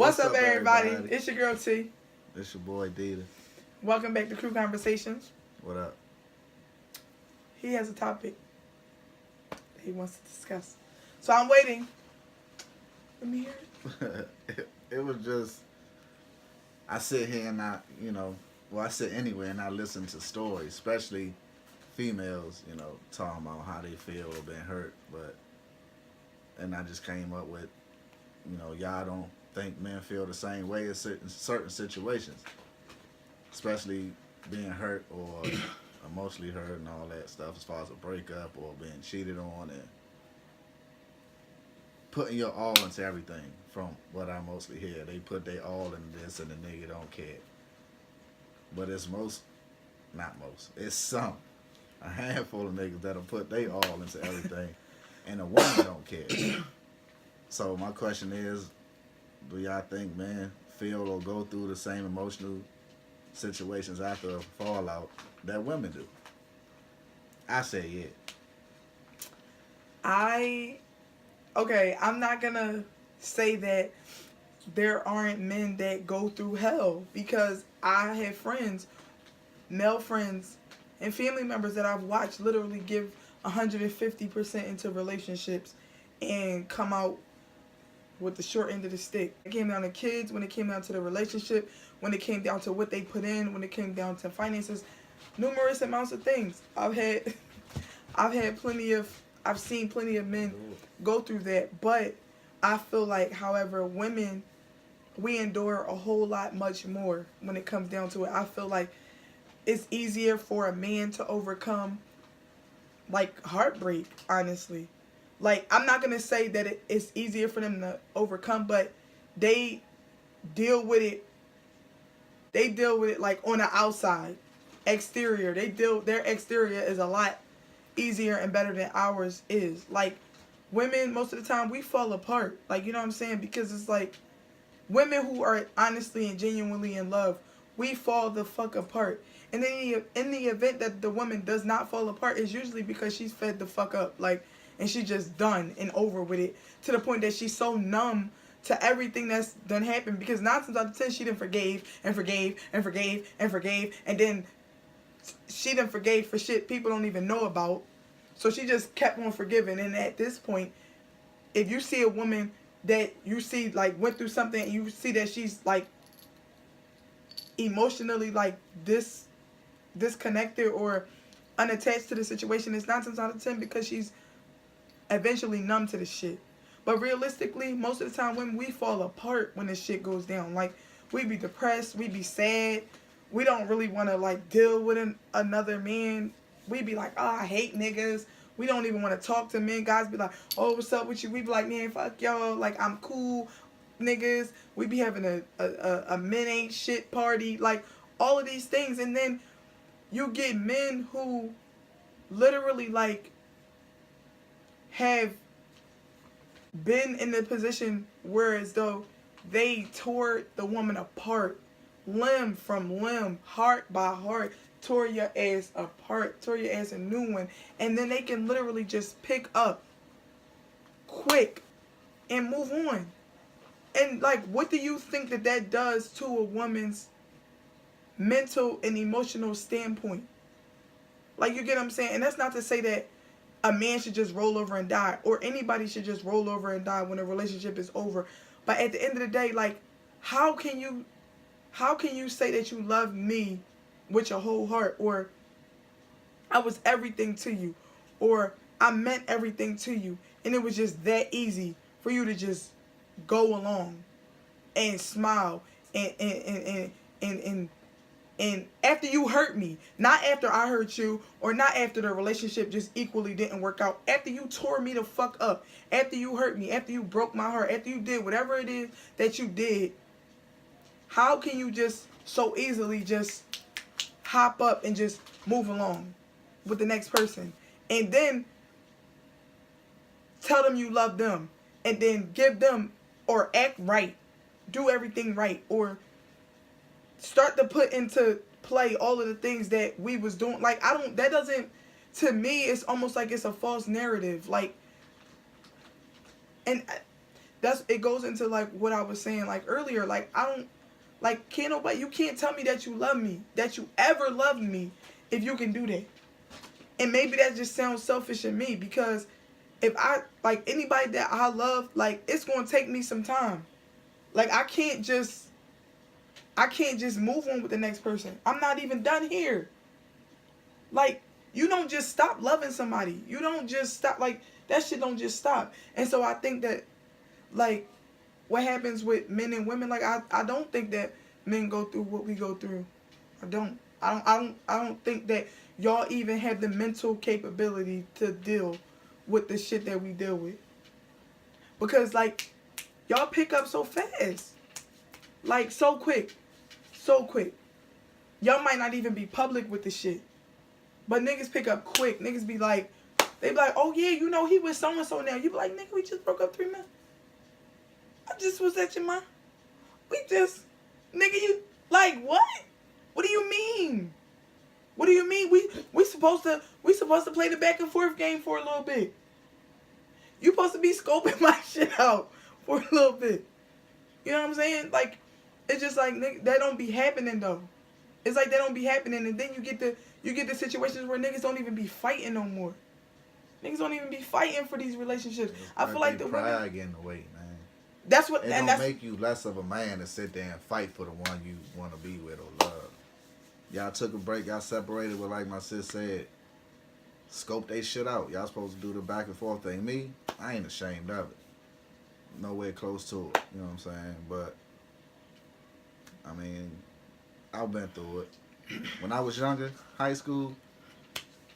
What's up, everybody? It's your girl T. It's your boy Dita. Welcome back to Crew Conversations. What up? He has a topic that he wants to discuss. So I'm waiting. Let me hear it. It was just, I sit here and I sit anywhere and I listen to stories, especially females, talking about how they feel or been hurt. And I just came up with, y'all don't think men feel the same way in certain situations, especially being hurt or emotionally hurt and all that stuff, as far as a breakup or being cheated on and putting your all into everything. From what I mostly hear, they put their all into this and the nigga don't care. But it's it's a handful of niggas that'll put their all into everything and a woman don't care. So my question is, do y'all think men feel or go through the same emotional situations after a fallout that women do? I say yeah. I'm not gonna say that there aren't men that go through hell, because I have friends, male friends, and family members that I've watched literally give 150% into relationships and come out with the short end of the stick. It came down to kids, when it came down to the relationship, when it came down to what they put in, when it came down to finances, numerous amounts of things. I've seen plenty of men go through that, but I feel like, however, women, we endure a whole lot much more when it comes down to it. I feel like it's easier for a man to overcome, like, heartbreak, honestly. Like, I'm not going to say that it's easier for them to overcome, but they deal with it like on the outside, exterior. Their exterior is a lot easier and better than ours is. Like, women, most of the time, we fall apart. Like, you know what I'm saying? Because it's like, women who are honestly and genuinely in love, we fall the fuck apart. And then in the event that the woman does not fall apart, it's usually because she's fed the fuck up. Like, and she's just done and over with it, to the point that she's so numb to everything that's done happened. Because 9 times out of 10, she done forgave and forgave and forgave and forgave. And then she done forgave for shit people don't even know about. So she just kept on forgiving. And at this point, if you see a woman that you see, like, went through something, and you see that she's, like, emotionally, like, disconnected or unattached to the situation, it's 9 times out of 10 because she's eventually numb to the shit. But realistically, most of the time, when we fall apart when this shit goes down, like, we be depressed, we be sad, we don't really want to, like, deal with another man. We be like, oh, I hate niggas. We don't even want to talk to men. Guys be like, oh, what's up with you? We be like, man, fuck y'all. Like, I'm cool, niggas. We be having a men ain't shit party. Like, all of these things. And then you get men who literally, like, have been in the position where as though they tore the woman apart, limb from limb, heart by heart, tore your ass apart, tore your ass a new one, and then they can literally just pick up quick and move on. And, like, what do you think that does to a woman's mental and emotional standpoint? Like, you get what I'm saying? And that's not to say that a man should just roll over and die, or anybody should just roll over and die when a relationship is over. But at the end of the day, like, how can you say that you love me with your whole heart, or I was everything to you, or I meant everything to you, and it was just that easy for you to just go along and smile and after you hurt me, not after I hurt you, or not after the relationship just equally didn't work out, after you tore me the fuck up, after you hurt me, after you broke my heart, after you did whatever it is that you did, how can you just so easily just hop up and just move along with the next person, and then tell them you love them, and then give them, or act right, do everything right, or start to put into play all of the things that we was doing? Like, to me, it's almost like it's a false narrative. Like, and it goes into like what I was saying like earlier. Like I don't like can't nobody you can't tell me that you love me, that you ever loved me if you can do that. And maybe that just sounds selfish in me because if I like anybody that I love, like it's gonna take me some time. Like I can't just move on with the next person. I'm not even done here. Like you don't just stop loving somebody. You don't just stop like that shit don't just stop. And so I think that like what happens with men and women, like I don't think that men go through what we go through. I don't think that y'all even have the mental capability to deal with the shit that we deal with. Because like y'all pick up so fast. Like so quick. So quick. Y'all might not even be public with the shit. But niggas pick up quick. Niggas be like, they be like, oh yeah, you know he with so and so now. You be like, nigga, we just broke up 3 months. I just was at your mom. We just, nigga, you like what? What do you mean? What do you mean? We supposed to play the back and forth game for a little bit. You supposed to be scoping my shit out for a little bit. You know what I'm saying? Like, it's just like nigga, that don't be happening though. It's like that don't be happening, and then you get the situations where niggas don't even be fighting no more. Niggas don't even be fighting for these relationships. I feel like the pride getting in the way, man. That's what, it and don't that's make you less of a man to sit there and fight for the one you want to be with or love. Y'all took a break. Y'all separated, but like my sis said, scope they shit out. Y'all supposed to do the back and forth thing. Me, I ain't ashamed of it. Nowhere close to it. You know what I'm saying? But I mean, I've been through it. When I was younger, high school,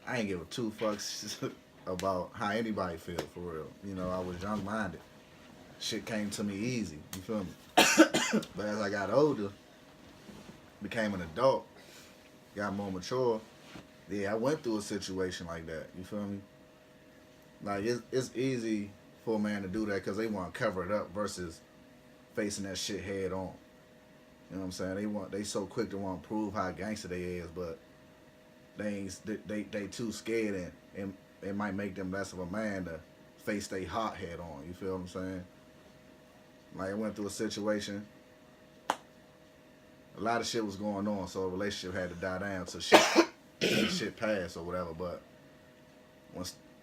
I ain't give a 2 fucks about how anybody feel for real. You know, I was young-minded. Shit came to me easy. You feel me? But as I got older, became an adult, got more mature, yeah, I went through a situation like that. You feel me? Like, it's easy for a man to do that because they want to cover it up versus facing that shit head on. You know what I'm saying? They so quick to want to prove how gangster they is, but they too scared and it might make them less of a man to face they hot head on. You feel what I'm saying? Like I went through a situation. A lot of shit was going on, so a relationship had to die down till shit passed or whatever. But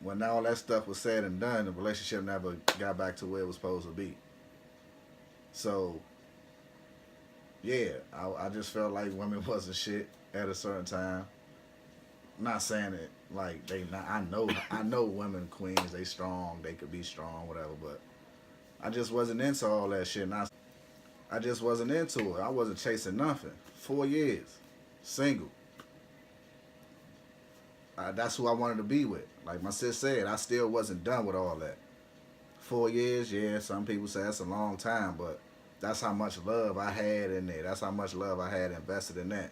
when all that stuff was said and done, the relationship never got back to where it was supposed to be. So yeah, I just felt like women wasn't shit at a certain time. I'm not saying it like they not. I know women queens. They strong. They could be strong, whatever. But I just wasn't into all that shit. And I just wasn't into it. I wasn't chasing nothing. 4 years, single. That's who I wanted to be with. Like my sis said, I still wasn't done with all that. 4 years, yeah. Some people say that's a long time, but that's how much love I had in there. That's how much love I had invested in that.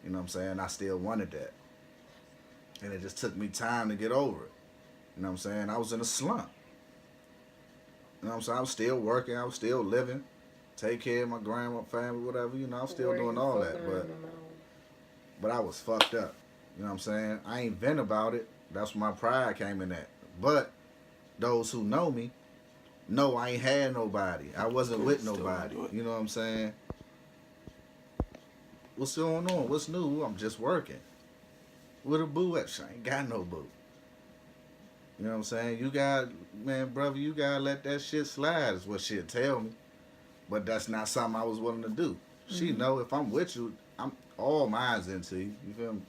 You know what I'm saying? I still wanted that. And it just took me time to get over it. You know what I'm saying? I was in a slump. You know what I'm saying? I was still working. I was still living. Take care of my grandma, family, whatever. You know, I was still doing all that. But I was fucked up. You know what I'm saying? I ain't vent about it. That's where my pride came in at. But those who know me, no, I ain't had nobody. I wasn't with nobody. You know what I'm saying? What's going on? What's new? I'm just working. With a boo at? I ain't got no boo. You know what I'm saying? You got, man, brother, you gotta let that shit slide is what she'll tell me. But that's not something I was willing to do. Mm-hmm. She know if I'm with you, I'm all mine's into you. You feel me?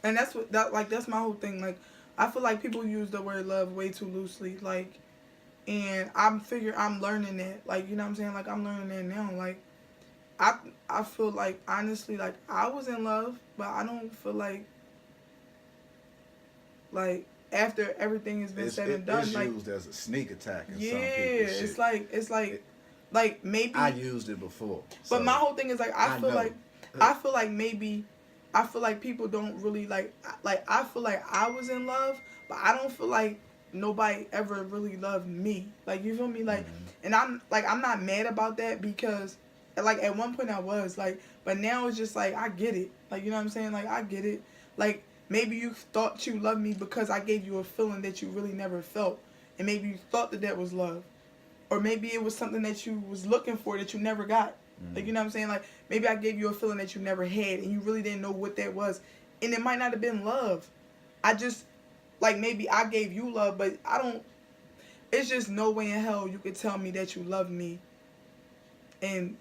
And that's my whole thing. Like, I feel like people use the word love way too loosely. Like, and I'm learning that. Like, you know what I'm saying? Like, I'm learning that now. Like, I feel like, honestly, like, I was in love, but I don't feel like after everything has been said and done, it's like, used as a sneak attack in yeah, some people's shit. it's like maybe I used it before. But my whole thing is like I feel like people don't really like I feel like I was in love, but I don't feel like nobody ever really loved me. Like, you feel me? Like, and I'm not mad about that because like at one point I was like, but now it's just like I get it. Like, you know what I'm saying? Like, I get it. Like, maybe you thought you loved me because I gave you a feeling that you really never felt, and maybe you thought that was love. or maybe it was something that you was looking for that you never got. Like, you know what I'm saying? Like, maybe I gave you a feeling that you never had and you really didn't know what that was. And it might not have been love. I just, like, maybe I gave you love, but I don't, it's just no way in hell you could tell me that you love me. And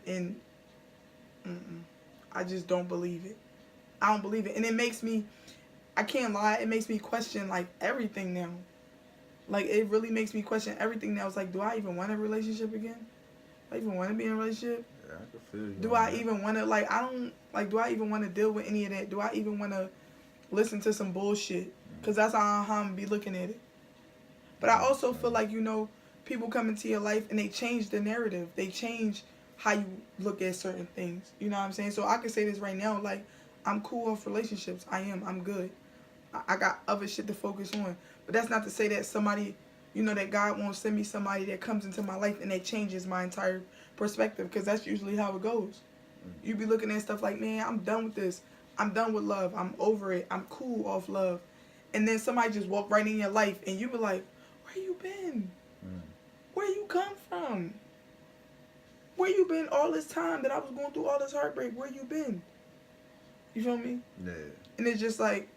I just don't believe it. I don't believe it. And it makes me, I can't lie, it makes me question, like, everything now. Like, it really makes me question everything now. It's like, do I even want a relationship again? Do I even want to be in a relationship? Yeah, I can feel you. Do I even want to, like, I don't, like, do I even want to deal with any of that? Do I even want to listen to some bullshit? Because that's how I'm going to be looking at it. But I also feel like, you know, people come into your life and they change the narrative. They change how you look at certain things. You know what I'm saying? So I can say this right now, like, I'm cool off relationships. I am. I'm good. I got other shit to focus on. But that's not to say that somebody, you know, that God won't send me somebody that comes into my life and that changes my entire perspective, because that's usually how it goes. You be looking at stuff like, man, I'm done with this. I'm done with love. I'm over it. I'm cool off love. And then somebody just walk right in your life and you be like, where you been? Where you come from? Where you been all this time that I was going through all this heartbreak? Where you been? You feel me? Yeah. And it's just like,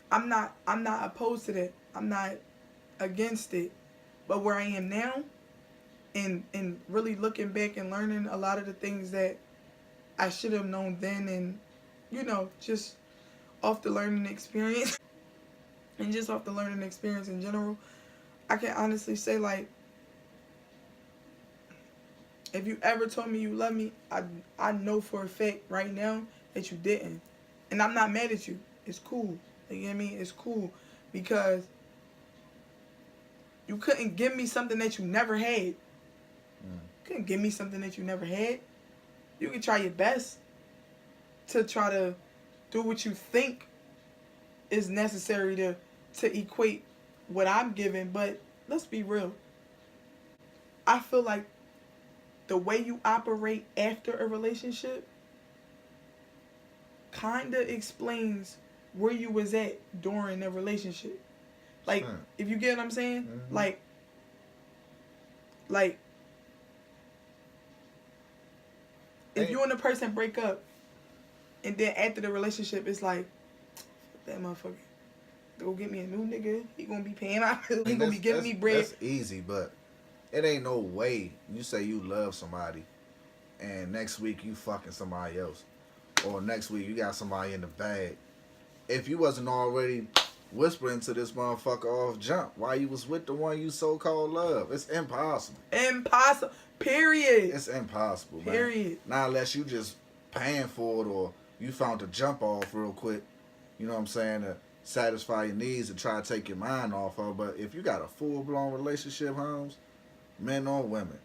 I'm not opposed to that. I'm not against it. But where I am now, and really looking back and learning a lot of the things that I should have known then, and, you know, just off the learning experience, and just off the learning experience in general, I can honestly say, like, if you ever told me you love me, I know for a fact right now that you didn't. And I'm not mad at you. It's cool. You get me? It's cool. Because you couldn't give me something that you never had. You couldn't give me something that you never had. You can try your best to try to do what you think is necessary to equate what I'm giving. But let's be real. I feel like the way you operate after a relationship kind of explains where you was at during the relationship. Like, if you get what I'm saying? Like, if you and a person break up, and then after the relationship, it's like, that motherfucker, go get me a new nigga. He gonna be paying my bills. He gonna be giving me bread. That's easy, but it ain't no way you say you love somebody, and next week you fucking somebody else, or next week you got somebody in the bag. If you wasn't already whispering to this motherfucker off jump while you was with the one you so-called love, it's impossible. Impossible. Period. It's impossible, man. Period. Not unless you just paying for it, or you found to jump off real quick, you know what I'm saying, to satisfy your needs and try to take your mind off of. But if you got a full-blown relationship, Holmes, men or women,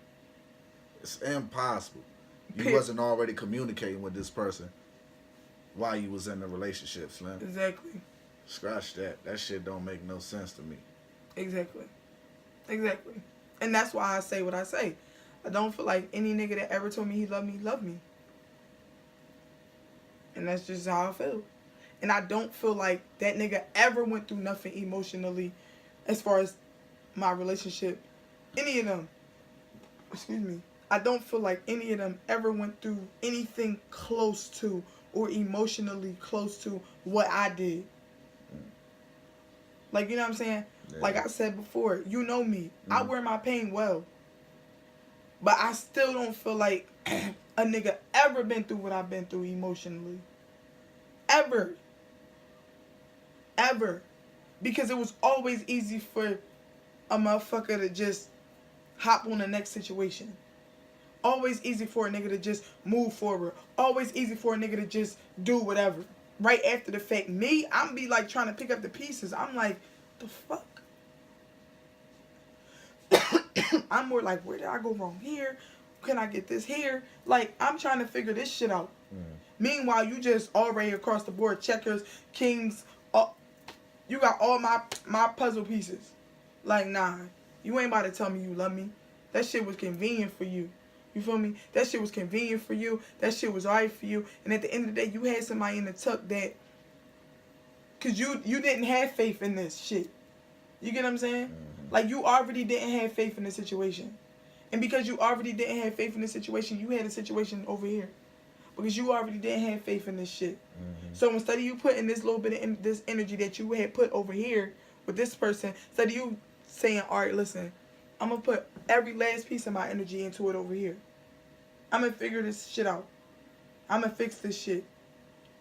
it's impossible. You wasn't already communicating with this person while you was in the relationship, Slim. Exactly. Scratch that. That shit don't make no sense to me. Exactly. Exactly. And that's why I say what I say. I don't feel like any nigga that ever told me he loved me. And that's just how I feel. And I don't feel like that nigga ever went through nothing emotionally as far as my relationship. Any of them. Excuse me. I don't feel like any of them ever went through anything close to or emotionally close to what I did. Like, you know what I'm saying? Yeah. Like I said before, you know me. I wear my pain well. But I still don't feel like a nigga ever been through what I've been through emotionally. Ever. Ever. Because it was always easy for a motherfucker to just hop on the next situation. Always easy for a nigga to just move forward. Always easy for a nigga to just do whatever. Right after the fact. Me, I'm be like trying to pick up the pieces. I'm like, the fuck? I'm more like, where did I go wrong here? Can I get this here? Like, I'm trying to figure this shit out. Meanwhile, you just already across the board, checkers, kings, you got all my puzzle pieces. Like, nah, you ain't about to tell me you love me. That shit was convenient for you. You feel me? That shit was convenient for you. That shit was alright for you. And at the end of the day, you had somebody in the tuck that, cause you didn't have faith in this shit. You get what I'm saying? Like, you already didn't have faith in the situation. And because you already didn't have faith in the situation, you had a situation over here. Because you already didn't have faith in this shit. Mm-hmm. So instead of you putting this little bit of this energy that you had put over here with this person, instead of you saying, all right, listen, I'm going to put every last piece of my energy into it over here. I'm going to figure this shit out. I'm going to fix this shit.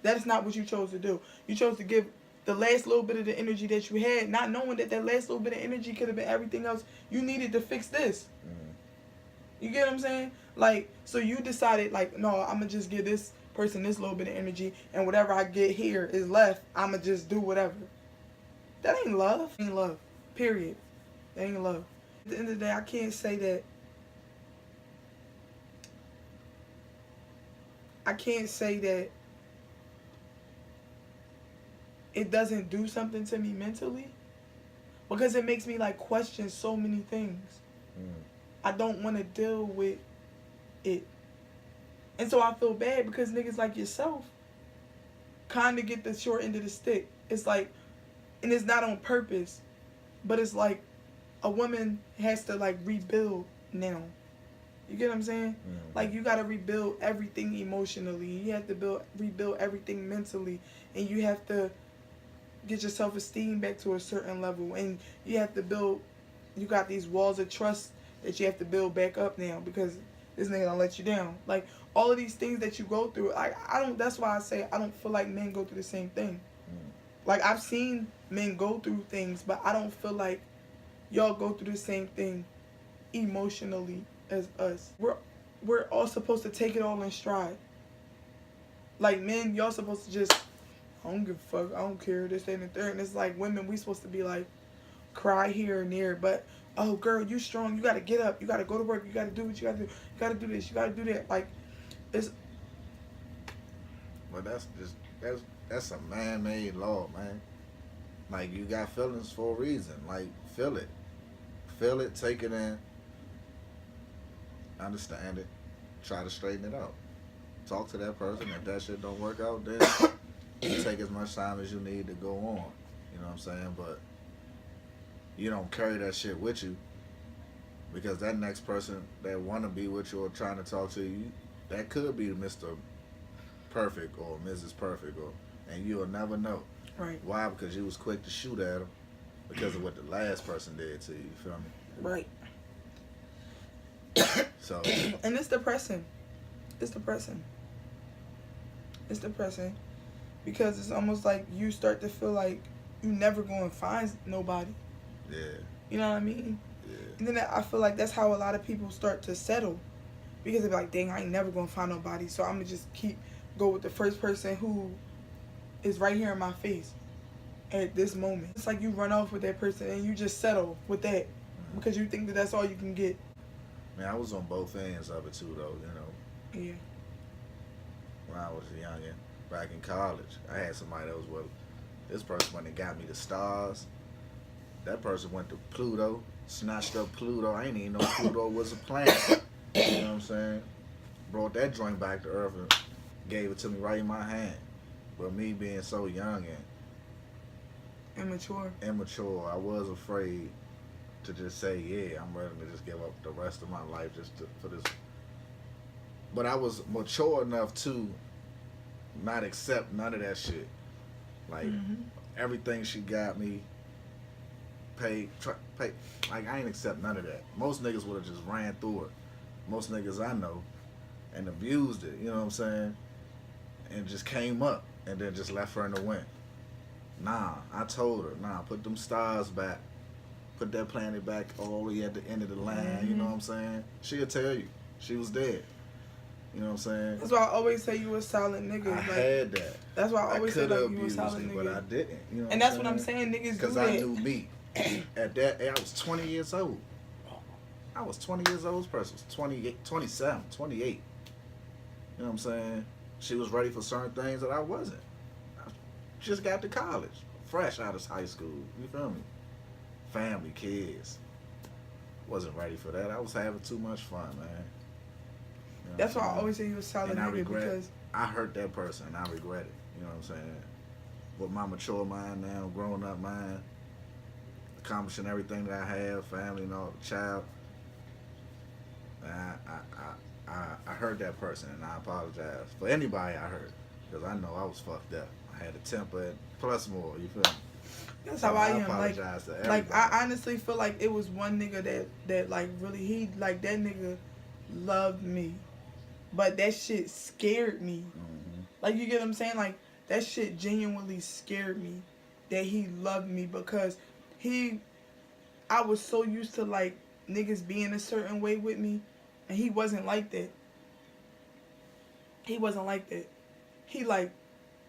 That is not what you chose to do. You chose to give the last little bit of the energy that you had, not knowing that that last little bit of energy could have been everything else you needed to fix this. You get what I'm saying? Like, so you decided, like, no, I'm going to just give this person this little bit of energy, and whatever I get here is left, I'm going to just do whatever. That ain't love. Ain't love. Period. That ain't love. At the end of the day, I can't say that. I can't say that it doesn't do something to me mentally, because it makes me, like, question so many things. I don't want to deal with it. And so I feel bad because niggas like yourself kind of get the short end of the stick. It's like, and it's not on purpose, but it's like a woman has to, like, rebuild now. You get what I'm saying? Like, you got to rebuild everything emotionally. You have to rebuild everything mentally. And you have to get your self-esteem back to a certain level. And you have to build, you got these walls of trust that you have to build back up now because this nigga don't let you down. Like, all of these things that you go through, I don't, that's why I say I don't feel like men go through the same thing. Like, I've seen men go through things, but I don't feel like y'all go through the same thing emotionally as us. We're all supposed to take it all in stride. Like, men, y'all supposed to just, I don't give a fuck, I don't care, this, that, and the third. And it's like, women, we supposed to be like, cry here and there, but oh, girl, you strong, you gotta get up, you gotta go to work, you gotta do what you gotta do, you gotta do this, you gotta do that. Like, it's, but that's a man-made law, man. Like, you got feelings for a reason. Like, feel it, take it in, understand it, try to straighten it out, talk to that person. If that shit don't work out, then you take as much time as you need to go on. You know what I'm saying? But you don't carry that shit with you, because that next person that want to be with you or trying to talk to you, that could be Mr. Perfect or Mrs. Perfect, and you'll never know. right, Why? Because you was quick to shoot at them because of what the last person did to you. You feel me? right. So, And it's depressing. It's depressing. It's depressing because it's almost like you start to feel like you never going to find nobody. yeah. You know what I mean? Yeah. And then I feel like that's how a lot of people start to settle, because they're like, dang, I ain't never going to find nobody, so I'm going to just go with the first person who is right here in my face at this moment. It's like you run off with that person and you just settle with that because you think that that's all you can get. Man, I was on both ends of it too, though. You know, Yeah. when I was a youngin', back in college, I had somebody that was, well, this person went and got me the stars. That person went to Pluto, snatched up Pluto. I ain't even know Pluto was a planet. You know what I'm saying? Brought that joint back to Earth and gave it to me right in my hand. But me being so young and immature, I was afraid to just say, yeah, I'm ready to just give up the rest of my life for this. But I was mature enough to not accept none of that shit. Like, everything she got me, pay. Like, I ain't accept none of that. Most niggas would have just ran through it. Most niggas I know and abused it, you know what I'm saying? And just came up and then just left her in the wind. Nah, I told her, nah, put them stars back. Put that planet back all the way at the end of the line, you know what I'm saying? She'll tell you. She was dead. You know what I'm saying? That's why I always say you a solid nigga. I had that. That's why I always say, like, you a abused solid it, nigga. but I didn't. You know And that's what I'm saying, niggas do because that. I knew me. At that age, I was 20 years old. I was 20 years old. This person was 28, 27, 28. You know what I'm saying? She was ready for certain things that I wasn't. I just got to college, fresh out of high school. You feel me? Family, kids. Wasn't ready for that. I was having too much fun, man. You know That's what why I'm I always say you a solid And I nigga regret because I hurt that person and I regret it. You know what I'm saying? With my mature mind now, grown up mind, accomplishing everything that I have, family and all, child. And I hurt that person, and I apologize for anybody I hurt, because I know I was fucked up. I had a temper and plus more. You feel me? That's So how I I am. apologize to everybody. Like I honestly feel like it was one nigga that like really that nigga loved me, but that shit scared me. Mm-hmm. Like, you get what I'm saying? Like, that shit genuinely scared me that he loved me, because I was so used to like niggas being a certain way with me, and he wasn't like that. He wasn't like that. He like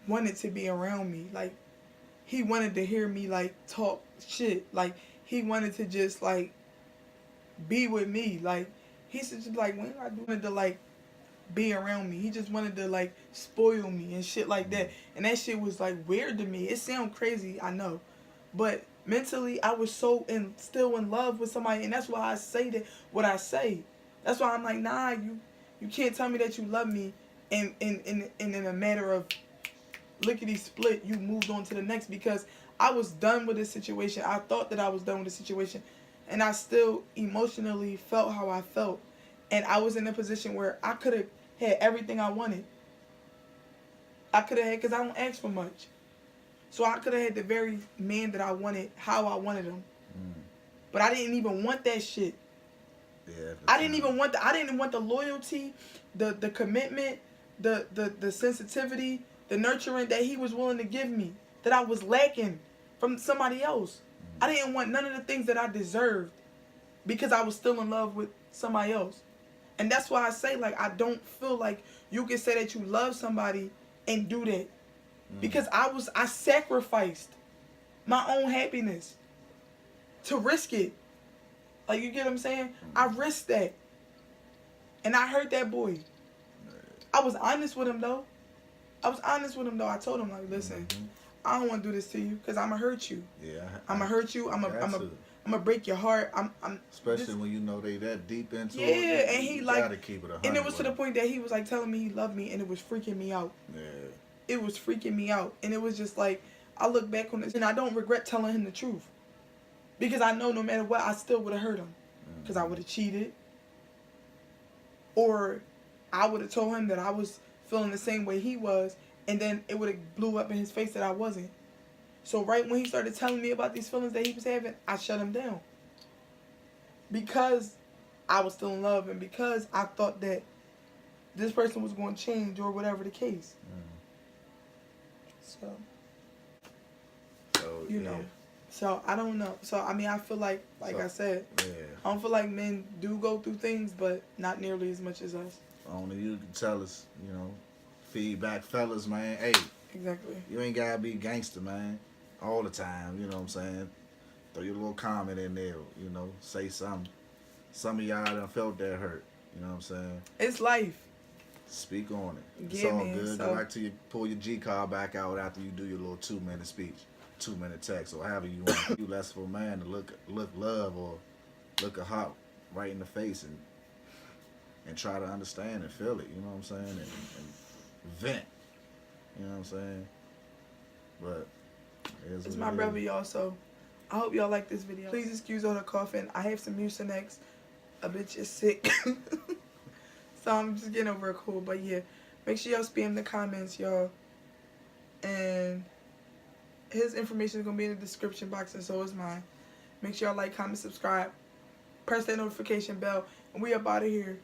wanted to be around me. Like, he wanted to hear me like talk shit. Like, he wanted to just like be with me. Like, he said just like, when I wanted to like be around me. He just wanted to like spoil me and shit like that. And that shit was like weird to me. It sounds crazy, I know. But mentally I was still in love with somebody, and that's why I say that what I say. That's why I'm like, nah, you can't tell me that you love me and in a matter of lickety split you moved on to the next, because I was done with this situation. I thought that I was done with the situation, and I still emotionally felt how I felt. And I was in a position where I could have had everything I wanted. I could have had, because I don't ask for much. So I could have had the very man that I wanted, how I wanted him. But I didn't even want that shit. Yeah, I didn't even want I didn't want the loyalty, the commitment, the sensitivity, the nurturing that he was willing to give me, that I was lacking from somebody else. I didn't want none of the things that I deserved, because I was still in love with somebody else. And that's why I say, like, I don't feel like you can say that you love somebody and do that. Because I sacrificed my own happiness to risk it. Like, you get what I'm saying? I risked that. And I hurt that boy. I was honest with him, though. I told him, like, listen, I don't want to do this to you, because I'm going to hurt you. Yeah. I'm going to hurt you. I'm gonna break your heart. Especially when you know they that deep into it. Yeah, and he like, gotta keep it 100. And it was to the point that he was like telling me he loved me, and it was freaking me out. Yeah. It was freaking me out, and it was just like, I look back on this, and I don't regret telling him the truth, because I know no matter what, I still would have hurt him, because I would have cheated, or I would have told him that I was feeling the same way he was, and then it would have blew up in his face that I wasn't. So right when he started telling me about these feelings that he was having, I shut him down. Because I was still in love, and because I thought that this person was going to change, or whatever the case. So you know. So I don't know. So I mean, I feel like I said, I don't feel like men do go through things, but not nearly as much as us. Only you can tell us, feedback, fellas, man. Hey, exactly. You ain't gotta be gangster, man, all the time. You know what I'm saying? Throw your little comment in there. Say something. Some of y'all done felt that hurt. You know what I'm saying? It's life. Speak on it. It's yeah, all man, good. So. Go back to pull your G card back out after you do your little 2-minute speech, 2-minute text, or however you want. You less for a man to look love or look a heart right in the face and try to understand and feel it. You know what I'm saying? And vent. You know what I'm saying? But it's my brother, y'all. So I hope y'all like this video. Please excuse all the coughing. I have some Mucinex. A bitch is sick. So I'm just getting over a cold. But yeah, make sure y'all spam the comments, y'all. And his information is going to be in the description box, and so is mine. Make sure y'all like, comment, subscribe. Press that notification bell. And we up out of here.